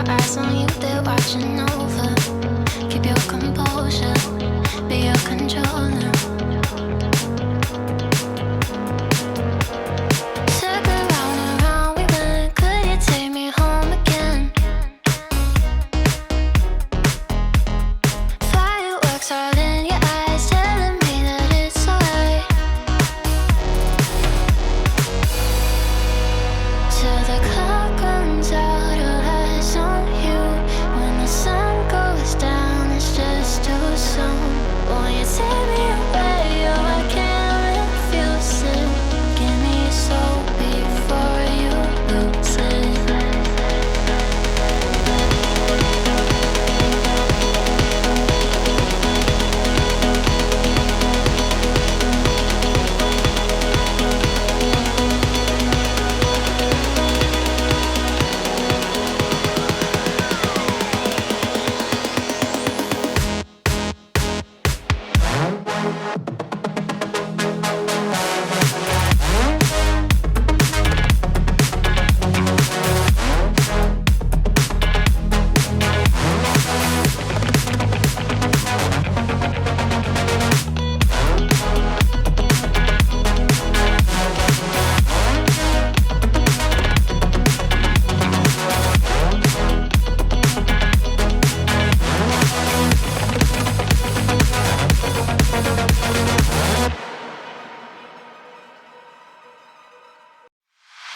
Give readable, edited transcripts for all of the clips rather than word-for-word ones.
eyes on you, they're watching over. Keep your composure, be your controller. Circle round and round we went. Could you take me home again? Fireworks all in your eyes, telling me that it's alright. Till the clock runs out, all eyes on you. When the sun goes down, it's just too soon. Won't you take me away? Oh, I can't refuse it. Give me your soul before you lose it.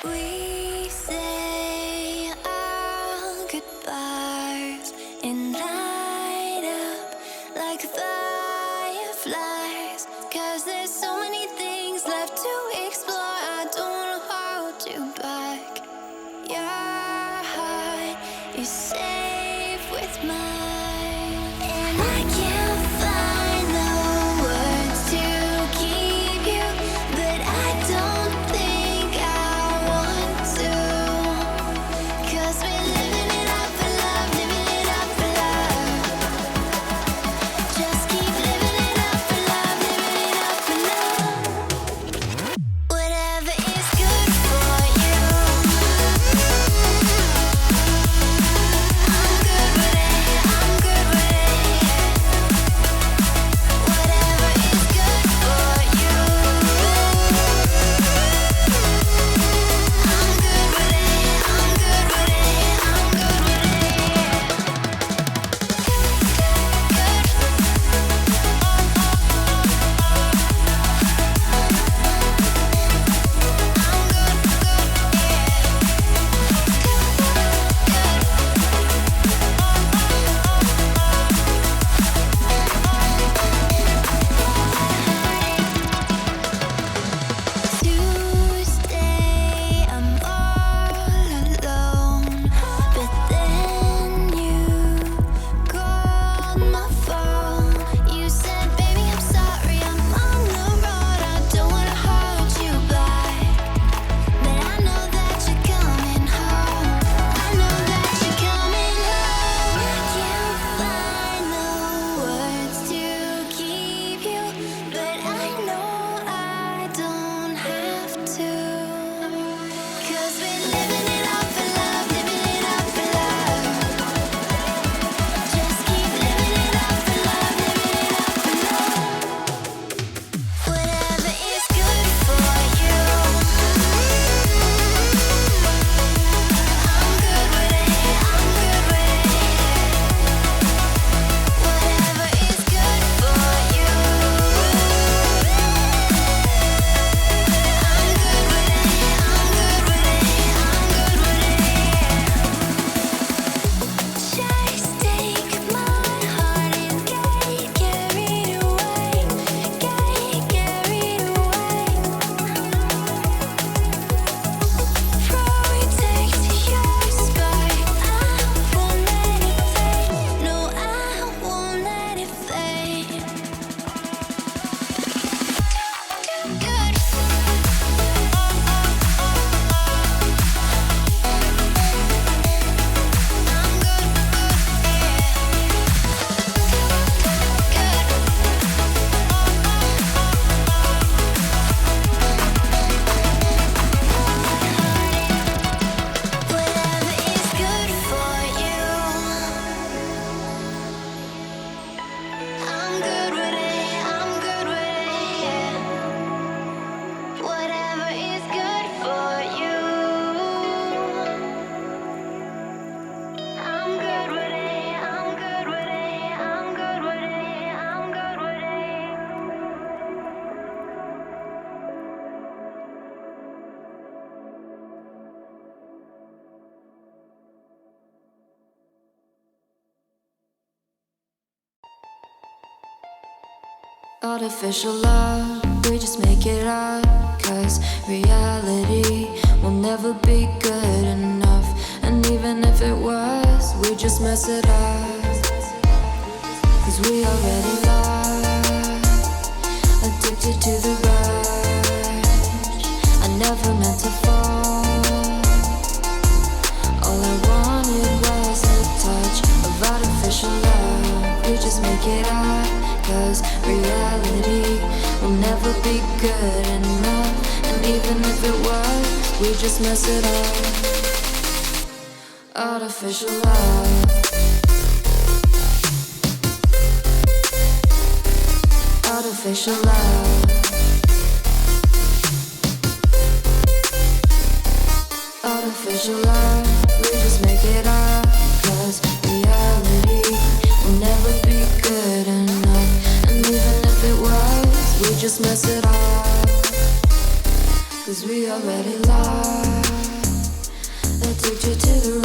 We say our goodbyes and light up like fireflies. 'Cause there's so many things left to explore. I don't wanna hold you back. Your heart is safe with mine, and I can't find the words to keep you, but I don't think I want to. 'Cause we're living it up for love, living it up for love. Just keep living it up for love, living it up for love. Whatever is good for you, I'm good with it, I'm Artificial love, we just make it up. 'Cause reality will never be good enough. And even if it was, we just mess it up. 'Cause we already lost, addicted to the rush. I never meant to fall. All I wanted was a touch of artificial love. We just make it up. 'Cause reality will never be good enough. And even if it was, we just mess it up. Artificial love. Artificial love. Artificial love. We just make it up. 'Cause reality will never be good enough. And even if it was, we just mess it up. 'Cause we already lost, addicted to the